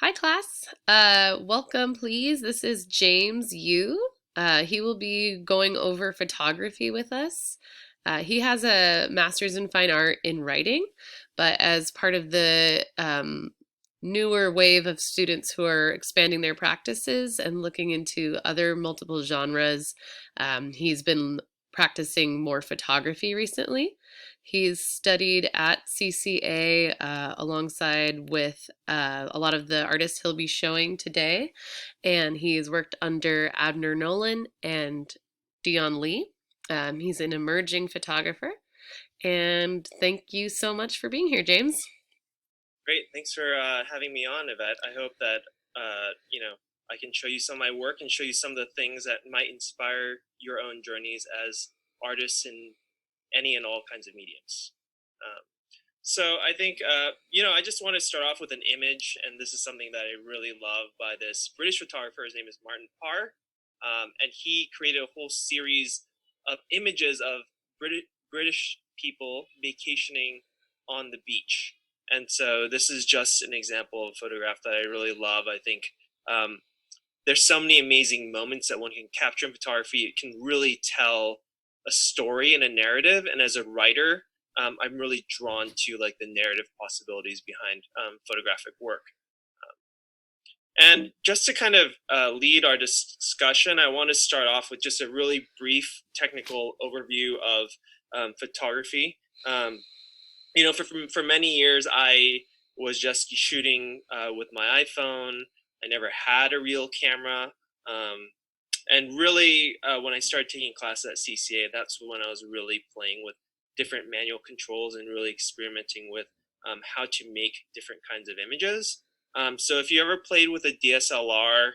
Hi, class. Welcome, please. This is James Yu. He will be going over photography with us. He has a master's in fine art in writing, but as part of the newer wave of students who are expanding their practices and looking into other multiple genres, he's been practicing more photography recently. He's studied at CCA alongside with a lot of the artists he'll be showing today, and he's worked under Abner Nolan and Dion Lee. He's an emerging photographer, and thank you so much for being here, James. Great. Thanks for having me on, Yvette. I hope that I can show you some of my work and show you some of the things that might inspire your own journeys as artists in any and all kinds of mediums. Um, so I think I just want to start off with an image, and this is something that I really love by this British photographer. His name is Martin Parr, and he created a whole series of images of British people vacationing on the beach. And so this is just an example of a photograph that I really love. I think um, there's so many amazing moments that one can capture in photography. It can really tell a story and a narrative. And as a writer, I'm really drawn to like the narrative possibilities behind photographic work. And just to kind of lead our discussion, I want to start off with just a really brief technical overview of photography. For many years, I was just shooting with my iPhone. I never had a real camera. And really, when I started taking classes at CCA, that's when I was really playing with different manual controls and really experimenting with how to make different kinds of images. So if you ever played with a DSLR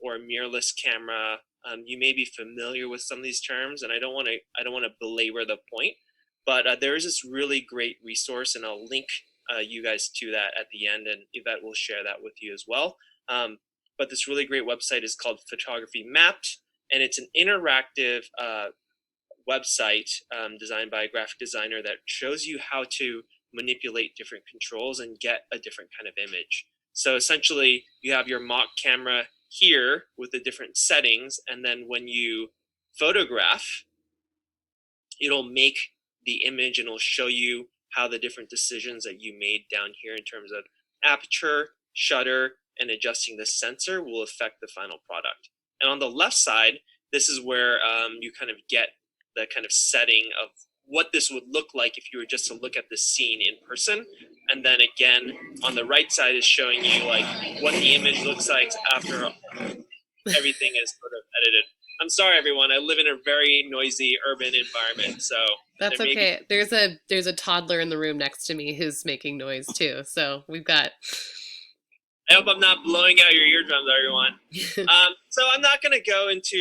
or a mirrorless camera, you may be familiar with some of these terms, and I don't want to belabor the point, but there is this really great resource, and I'll link you guys to that at the end, and Yvette will share that with you as well. But this really great website is called Photography Mapped, and it's an interactive website designed by a graphic designer that shows you how to manipulate different controls and get a different kind of image. So essentially, you have your mock camera here with the different settings, and then when you photograph, it'll make the image and it'll show you how the different decisions that you made down here in terms of aperture, shutter, and adjusting the sensor will affect the final product. And on the left side, this is where you kind of get the kind of setting of what this would look like if you were just to look at the scene in person. And then again, on the right side is showing you like what the image looks like after everything is sort of edited. I'm sorry, everyone. I live in a very noisy urban environment, so there That's may be. okay. There's a toddler in the room next to me who's making noise too. So we've got I hope I'm not blowing out your eardrums, everyone. So I'm not going to go into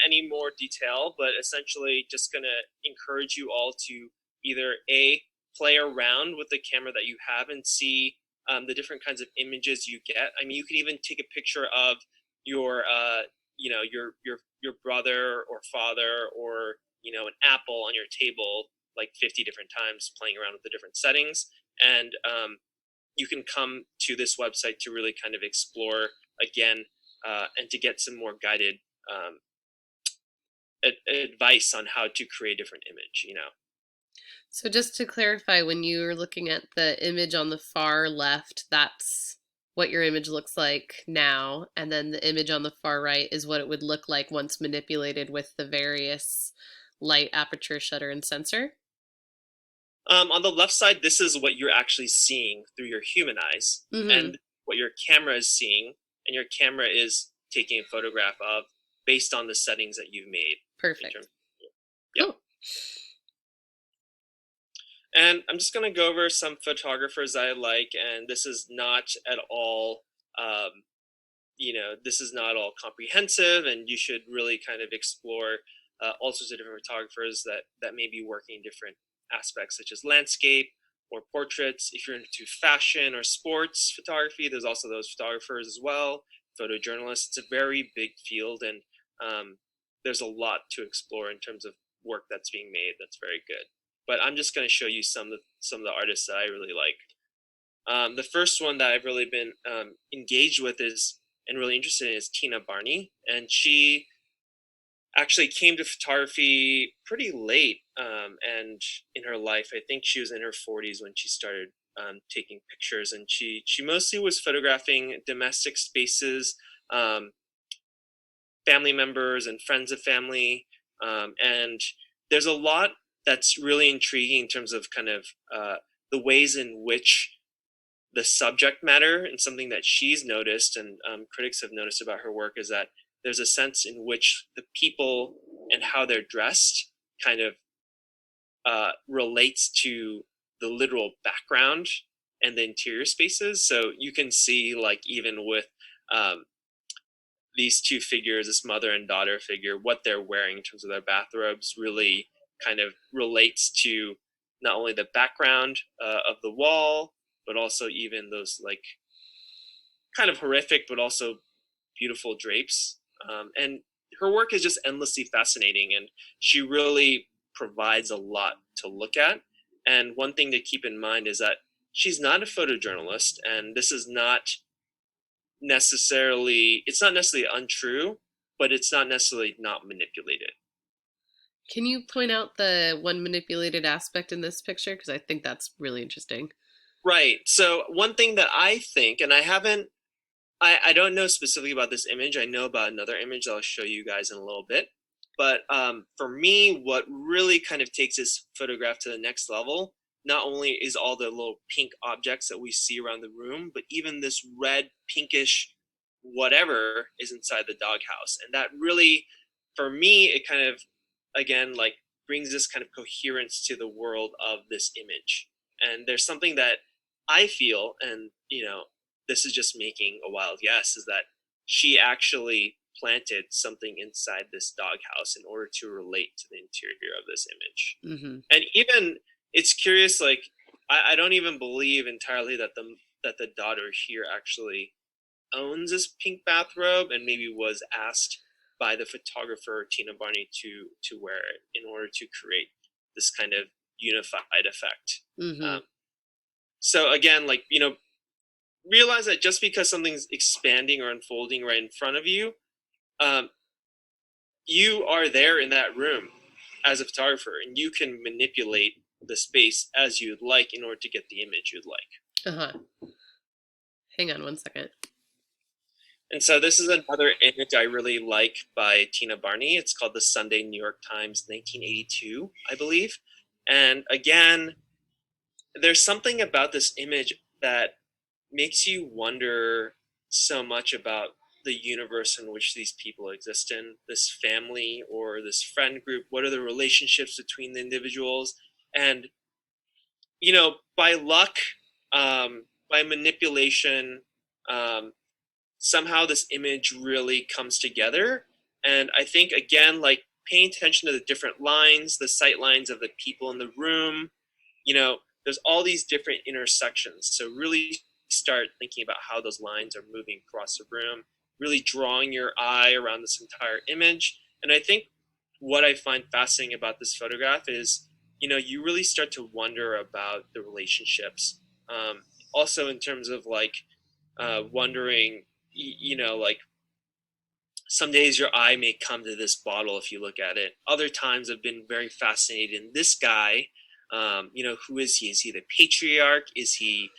any more detail, but essentially just going to encourage you all to either a play around with the camera that you have and see the different kinds of images you get. I mean, you can even take a picture of your, your brother or father or an apple on your table like 50 different times, playing around with the different settings, and you can come to this website to really kind of explore again and to get some more guided um, advice on how to create a different image. So just to clarify, when you are looking at the image on the far left, that's what your image looks like now, and then the image on the far right is what it would look like once manipulated with the various light, aperture, shutter, and sensor. On the left side, this is what you're actually seeing through your human eyes, Mm-hmm. and what your camera is seeing, and your camera is taking a photograph of based on the settings that you've made. In terms, Perfect. yep. Cool. And I'm just going to go over some photographers I like, and this is not at all this is not all comprehensive, and you should really kind of explore all sorts of different photographers that may be working in different aspects, such as landscape or portraits. If you're into fashion or sports photography, there's also those photographers as well. Photojournalists. It's a very big field, and there's a lot to explore in terms of work that's being made. That's very good. But I'm just going to show you some of the artists that I really like. The first one that I've really been engaged with is and really interested in is Tina Barney, and she actually came to photography pretty late and in her life. I think she was in her 40s when she started taking pictures, and she mostly was photographing domestic spaces, um, family members and friends of family, and there's a lot that's really intriguing in terms of kind of the ways in which the subject matter, and something that she's noticed and critics have noticed about her work, is that there's a sense in which the people and how they're dressed kind of relates to the literal background and the interior spaces. So you can see, like, even with um, these two figures, this mother and daughter figure, what they're wearing in terms of their bathrobes really kind of relates to not only the background of the wall, but also even those like kind of horrific but also beautiful drapes. And her work is just endlessly fascinating, and she really provides a lot to look at. And one thing to keep in mind is that she's not a photojournalist, and this is not necessarily, it's not necessarily untrue, but it's not necessarily not manipulated. Can you point out the one manipulated aspect in this picture? Because I think that's really interesting. Right. So one thing that I think, and I don't know specifically about this image. I know about another image that I'll show you guys in a little bit. But for me, what really kind of takes this photograph to the next level, not only is all the little pink objects that we see around the room, but even this red, pinkish whatever is inside the doghouse. And that really, for me, it kind of, again, like brings this kind of coherence to the world of this image. And there's something that I feel, and this is just making a wild guess, is that she actually planted something inside this doghouse in order to relate to the interior of this image. Hmm. And even it's curious, like I don't even believe entirely that the daughter here actually owns this pink bathrobe and maybe was asked by the photographer Tina Barney to wear it in order to create this kind of unified effect. Hmm. Um, so again, like realize that just because something's expanding or unfolding right in front of you, um, you are there in that room as a photographer, and you can manipulate the space as you'd like in order to get the image you'd like. Uh-huh. Hang on one second. And so this is another image I really like by Tina Barney. It's called the Sunday New York Times 1982, I believe. And again, there's something about this image that makes you wonder so much about the universe in which these people exist in, this family or this friend group. What are the relationships between the individuals? And by luck, by manipulation, um, somehow this image really comes together. And I think, again, like paying attention to the different lines, the sight lines of the people in the room, there's all these different intersections. So really start thinking about how those lines are moving across the room, really drawing your eye around this entire image. And I think what I find fascinating about this photograph is, you really start to wonder about the relationships. Also, in terms of like wondering, like some days your eye may come to this bottle if you look at it. Other times I've been very fascinated in this guy. Who is he? Is he the patriarch? Is he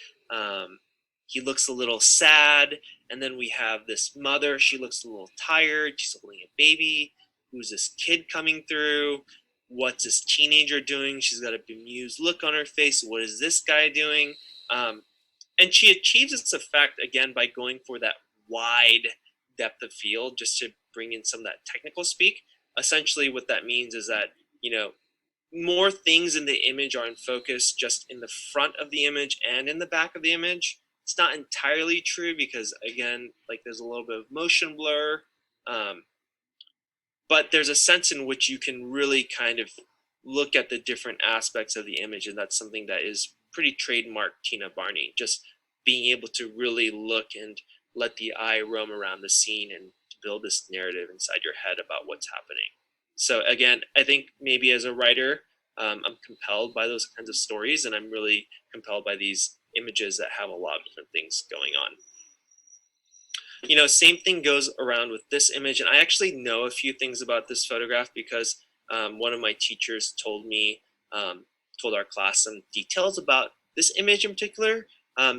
looks a little sad. And then we have this mother. She looks a little tired. She's holding a baby. Who's this kid coming through? What's this teenager doing? She's got a bemused look on her face. What is this guy doing? Um, and she achieves this effect again by going for that wide depth of field just to bring in some of that technical speak. Essentially, what that means is that, more things in the image are in focus just in the front of the image and in the back of the image. It's not entirely true because, again, like there's a little bit of motion blur, um, but there's a sense in which you can really kind of look at the different aspects of the image, and that's something that is pretty trademark Tina Barney. Just being able to really look and let the eye roam around the scene and build this narrative inside your head about what's happening. So again, I think maybe as a writer, I'm compelled by those kinds of stories, and I'm really compelled by these images that have a lot of different things going on. Same thing goes around with this image. And I actually know a few things about this photograph because one of my teachers told our class some details about this image in particular,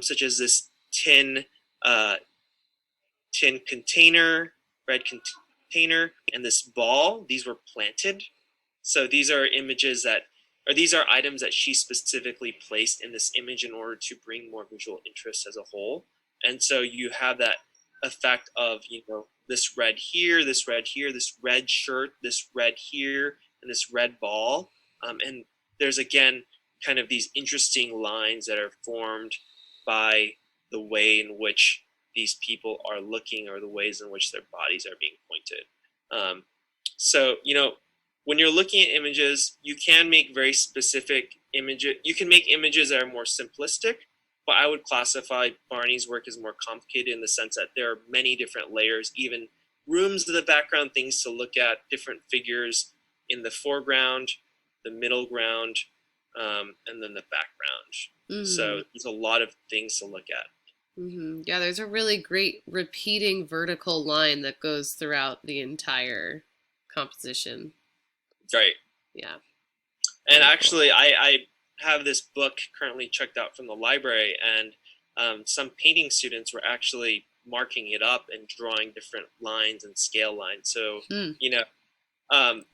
such as this tin container, red container, and this ball. These were planted. So these are these are items that she specifically placed in this image in order to bring more visual interest as a whole. And so you have that effect of, this red here, this red here, this red shirt, this red here, and this red ball. And there's, again, kind of these interesting lines that are formed by the way in which these people are looking or the ways in which their bodies are being pointed. So, when you're looking at images, you can make very specific images. You can make images that are more simplistic, but I would classify Barney's work as more complicated in the sense that there are many different layers, even rooms in the background, things to look at, different figures in the foreground, the middle ground, and then the background. Mm-hmm. So there's a lot of things to look at. Mm-hmm. Yeah, there's a really great repeating vertical line that goes throughout the entire composition. Right. Yeah. And actually, I have this book currently checked out from the library, and some painting students were actually marking it up and drawing different lines and scale lines. So,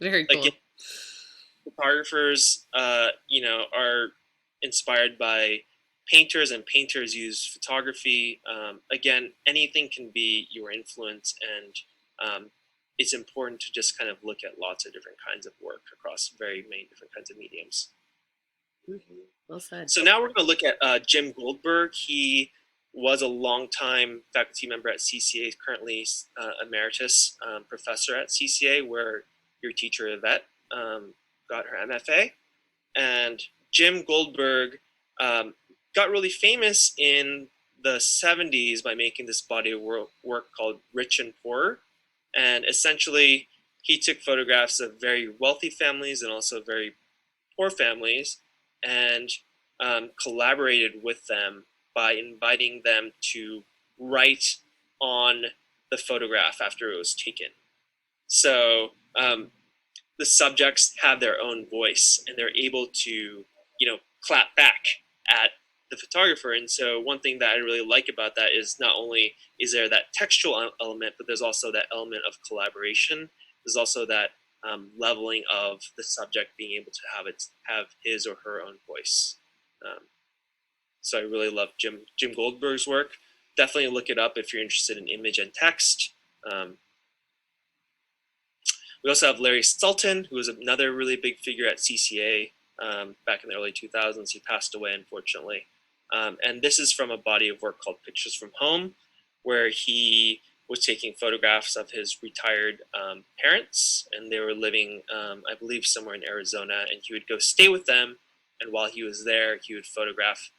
very cool. Photographers, are inspired by painters, and painters use photography. Again, anything can be your influence, and it's important to just kind of look at lots of different kinds of work across very many different kinds of mediums. Mm-hmm. Well said. So now we're going to look at Jim Goldberg. He was a longtime faculty member at CCA, currently emeritus professor at CCA, where your teacher Yvette got her MFA. And Jim Goldberg got really famous in the 70s by making this body of work called Rich and Poor. And essentially, he took photographs of very wealthy families and also very poor families, and collaborated with them by inviting them to write on the photograph after it was taken. So the subjects have their own voice, and they're able to, clap back at the photographer. And so one thing that I really like about that is not only is there that textual element, but there's also that element of collaboration. There's also that leveling of the subject being able to have his or her own voice. So I really love Jim Goldberg's work. Definitely look it up if you're interested in image and text. We also have Larry Sultan, who was another really big figure at CCA back in the early 2000s. He passed away, unfortunately. And this is from a body of work called Pictures from Home, where he was taking photographs of his retired parents, and they were living, I believe, somewhere in Arizona, and he would go stay with them, and while he was there, he would photograph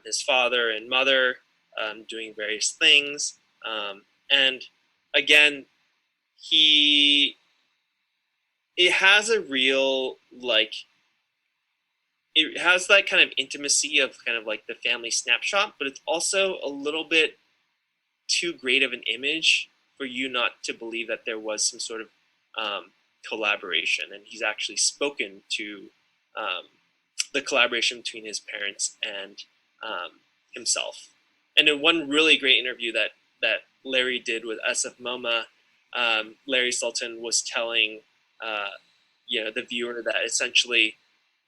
his father and mother doing various things. And again, it has a real, it has that kind of intimacy of kind of like the family snapshot, but it's also a little bit too great of an image for you not to believe that there was some sort of collaboration. And he's actually spoken to the collaboration between his parents and himself. And in one really great interview that Larry did with SF MoMA, Larry Sultan was telling the viewer that essentially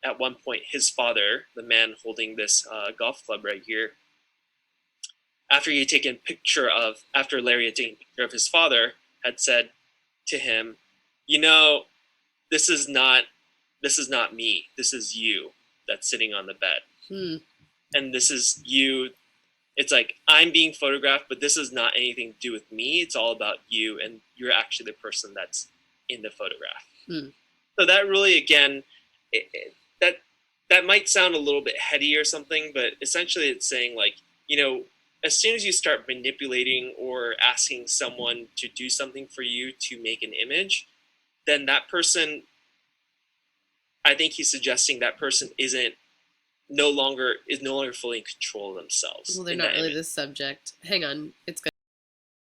at one point his father, the man holding this golf club right here, after Larry had taken a picture of his father, had said to him, this is not me. This is you that's sitting on the bed. And this is you. It's like, I'm being photographed, but this is not anything to do with me. It's all about you, and you're actually the person that's in the photograph. So that really, again, that might sound a little bit heady or something, but essentially it's saying, as soon as you start manipulating or asking someone to do something for you to make an image, then that person, I think he's suggesting that person isn't no longer fully in control of themselves Well, they're in not that really image. the subject. Hang on, it's